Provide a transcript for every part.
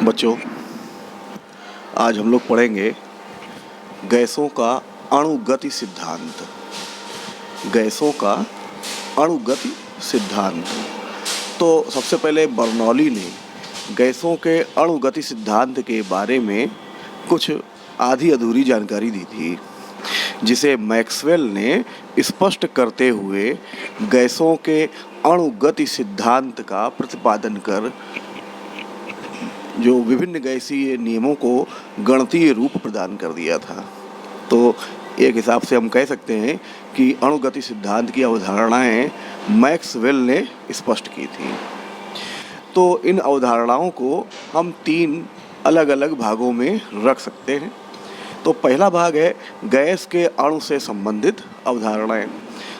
बच्चों, आज हम लोग पढ़ेंगे गैसों का अणुगति सिद्धांत। गैसों का अणुगति सिद्धांत। तो सबसे पहले बर्नौली ने गैसों के अणुगति सिद्धांत के बारे में कुछ आधी अधूरी जानकारी दी थी, जिसे मैक्सवेल ने स्पष्ट करते हुए गैसों के अणुगति सिद्धांत का प्रतिपादन कर जो विभिन्न गैसीय नियमों को गणितीय रूप प्रदान कर दिया था। तो एक हिसाब से हम कह सकते हैं कि अणुगति सिद्धांत की अवधारणाएं मैक्सवेल ने स्पष्ट की थी। तो इन अवधारणाओं को हम 3 अलग अलग भागों में रख सकते हैं। तो पहला भाग है गैस के अणु से संबंधित अवधारणाएं।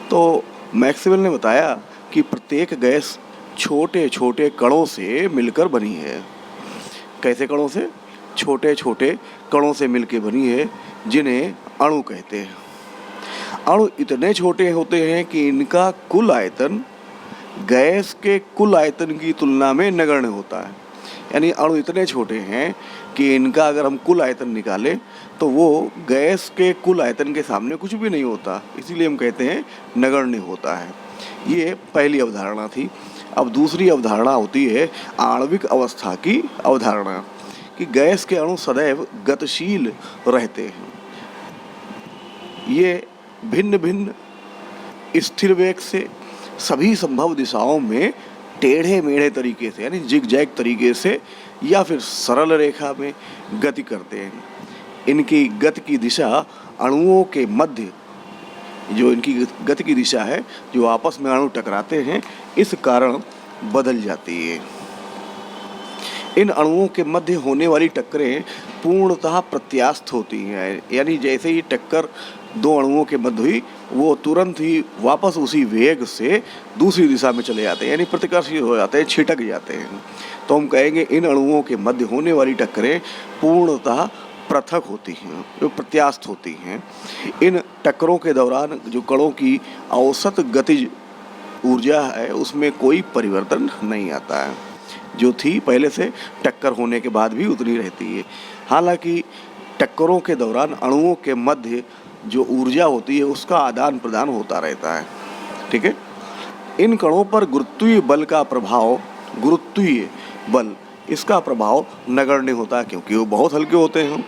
तो मैक्सवेल ने बताया कि प्रत्येक गैस छोटे छोटे कणों से मिलकर बनी है। कैसे कणों से? छोटे छोटे कणों से मिलकर बनी है, जिन्हें अणु कहते हैं। अणु इतने छोटे होते हैं कि इनका कुल आयतन गैस के कुल आयतन की तुलना में नगण्य होता है। यानी अणु इतने छोटे हैं कि इनका अगर हम कुल आयतन निकालें तो वो गैस के कुल आयतन के सामने कुछ भी नहीं होता, इसीलिए हम कहते हैं नगण्य होता है। ये पहली अवधारणा थी। अब दूसरी अवधारणा होती है आणविक अवस्था की अवधारणा, कि गैस के अणु सदैव गतिशील रहते हैं। ये भिन्न भिन्न स्थिर वेग से सभी संभव दिशाओं में टेढ़े मेढ़े तरीके से, यानी जिगजैग तरीके से या फिर सरल रेखा में गति करते हैं। इनकी गति की दिशा अणुओं के मध्य, जो इनकी गति की दिशा है, जो आपस में अणु टकराते हैं, इस कारण बदल जाती है। इन अणुओं के मध्य होने वाली टक्करें पूर्णतः प्रत्यास्थ होती हैं। यानी जैसे ही टक्कर 2 अणुओं के मध्य हुई, वो तुरंत ही वापस उसी वेग से दूसरी दिशा में चले जाते हैं, यानी प्रतिकर्षी हो जाते हैं, छिटक जाते हैं। तो हम कहेंगे इन अणुओं के मध्य होने वाली टक्करें पूर्णतः पृथक होती हैं, जो प्रत्यास्थ होती हैं। इन टक्करों के दौरान जो कणों की औसत गतिज ऊर्जा है, उसमें कोई परिवर्तन नहीं आता है। जो थी पहले से, टक्कर होने के बाद भी उतनी रहती है। हालांकि टक्करों के दौरान अणुओं के मध्य जो ऊर्जा होती है, उसका आदान प्रदान होता रहता है। ठीक है। इन कणों पर गुरुत्वीय बल का प्रभाव, गुरुत्वीय बल, इसका प्रभाव नगण्य होता है, क्योंकि वो बहुत हल्के होते हैं।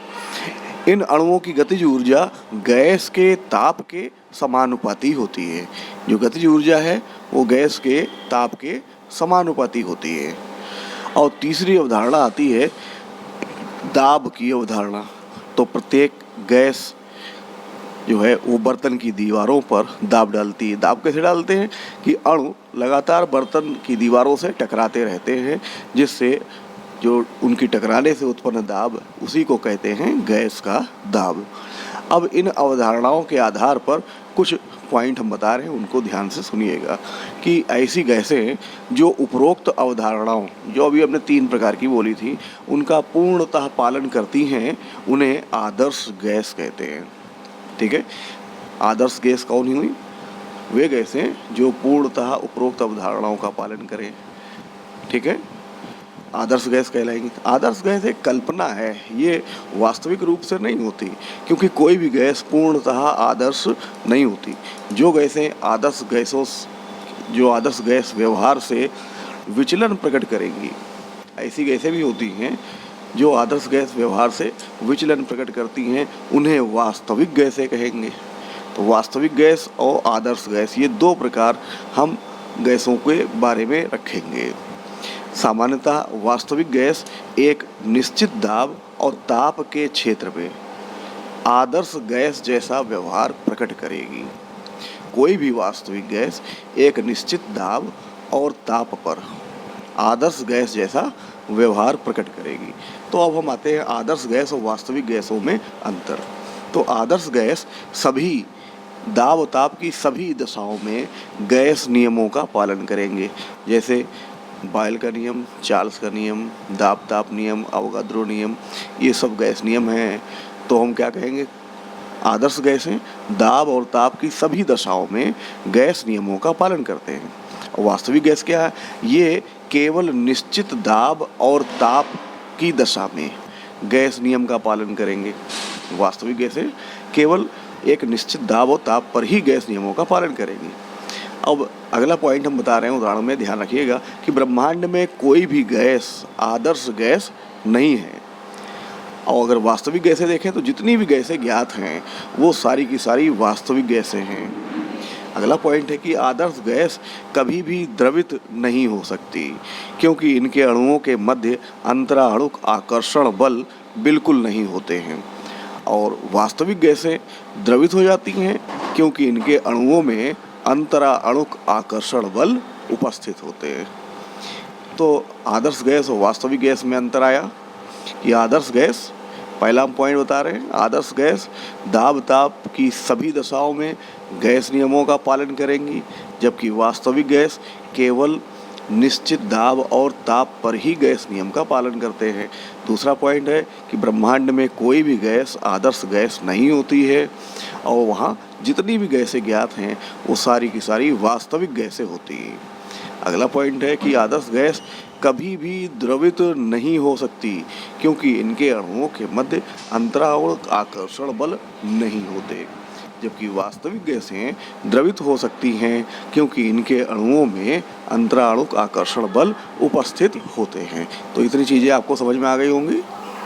इन अणुओं की गतिज ऊर्जा गैस के ताप के समानुपाती होती है। जो गतिज ऊर्जा है वो गैस के ताप के समानुपाती होती है। और तीसरी अवधारणा आती है दाब की अवधारणा। तो प्रत्येक गैस जो है वो बर्तन की दीवारों पर दाब डालती है। दाब कैसे डालते हैं? कि अणु लगातार बर्तन की दीवारों से टकराते रहते हैं, जिससे जो उनकी टकराने से उत्पन्न दाब, उसी को कहते हैं गैस का दाब। अब इन अवधारणाओं के आधार पर कुछ पॉइंट हम बता रहे हैं, उनको ध्यान से सुनिएगा। कि ऐसी गैसें जो उपरोक्त अवधारणाओं, जो अभी हमने 3 प्रकार की बोली थी, उनका पूर्णतः पालन करती हैं, उन्हें आदर्श गैस कहते हैं। ठीक है। आदर्श गैस कौन हुई? वे गैसें जो पूर्णतः उपरोक्त अवधारणाओं का पालन करें। ठीक है। आदर्श गैस कहलाएंगी। आदर्श गैस एक कल्पना है, ये वास्तविक रूप से नहीं होती, क्योंकि कोई भी गैस पूर्णतः आदर्श नहीं होती। जो गैसें आदर्श गैसों, जो आदर्श गैस व्यवहार से विचलन प्रकट करेंगी, ऐसी गैसें भी होती हैं जो आदर्श गैस व्यवहार से विचलन प्रकट करती हैं, उन्हें वास्तविक गैसें कहेंगे। तो वास्तविक गैस और आदर्श गैस, ये 2 प्रकार हम गैसों के बारे में रखेंगे। सामान्यतः वास्तविक गैस एक निश्चित दाब और ताप के क्षेत्र में आदर्श गैस जैसा व्यवहार प्रकट करेगी। कोई भी वास्तविक गैस एक निश्चित दाब और ताप पर आदर्श गैस जैसा व्यवहार प्रकट करेगी। तो अब हम आते हैं आदर्श गैस और वास्तविक गैसों में अंतर। तो आदर्श गैस सभी दाब और ताप की सभी दशाओं में गैस नियमों का पालन करेंगे, जैसे बॉयल का नियम, चार्ल्स का नियम, दाब ताप नियम, अवोगाद्रो नियम, ये सब गैस नियम हैं। तो हम क्या कहेंगे? आदर्श गैसें दाब और ताप की सभी दशाओं में गैस नियमों का पालन करते हैं। और वास्तविक गैस क्या है? ये केवल निश्चित दाब और ताप की दशा में गैस नियम का पालन करेंगे। वास्तविक गैसें केवल एक निश्चित दाब और ताप पर ही गैस नियमों का पालन करेंगी। अब अगला पॉइंट हम बता रहे हैं उदाहरण में, ध्यान रखिएगा कि ब्रह्मांड में कोई भी गैस आदर्श गैस नहीं है। और अगर वास्तविक गैसें देखें तो जितनी भी गैसें ज्ञात हैं वो सारी की सारी वास्तविक गैसें हैं। अगला पॉइंट है कि आदर्श गैस कभी भी द्रवित नहीं हो सकती, क्योंकि इनके अणुओं के मध्य अंतराणुक आकर्षण बल बिल्कुल नहीं होते हैं। और वास्तविक गैसें द्रवित हो जाती हैं क्योंकि इनके अणुओं में अंतराणुक आकर्षण बल उपस्थित होते हैं। तो आदर्श गैस और वास्तविक गैस में अंतर आया कि आदर्श गैस, पहला हम पॉइंट बता रहे हैं, आदर्श गैस दाब ताप की सभी दशाओं में गैस नियमों का पालन करेंगी, जबकि वास्तविक गैस केवल निश्चित दाब और ताप पर ही गैस नियम का पालन करते हैं। दूसरा पॉइंट है कि ब्रह्मांड में कोई भी गैस आदर्श गैस नहीं होती है और वहाँ जितनी भी गैसें ज्ञात हैं वो सारी की सारी वास्तविक गैसें होती हैं। अगला पॉइंट है कि आदर्श गैस कभी भी द्रवित नहीं हो सकती, क्योंकि इनके अणुओं के मध्य अंतराणुक आकर्षण बल नहीं होते, जबकि वास्तविक गैसें द्रवित हो सकती हैं क्योंकि इनके अणुओं में अंतराणुक आकर्षण बल उपस्थित होते हैं। तो इतनी चीज़ें आपको समझ में आ गई होंगी।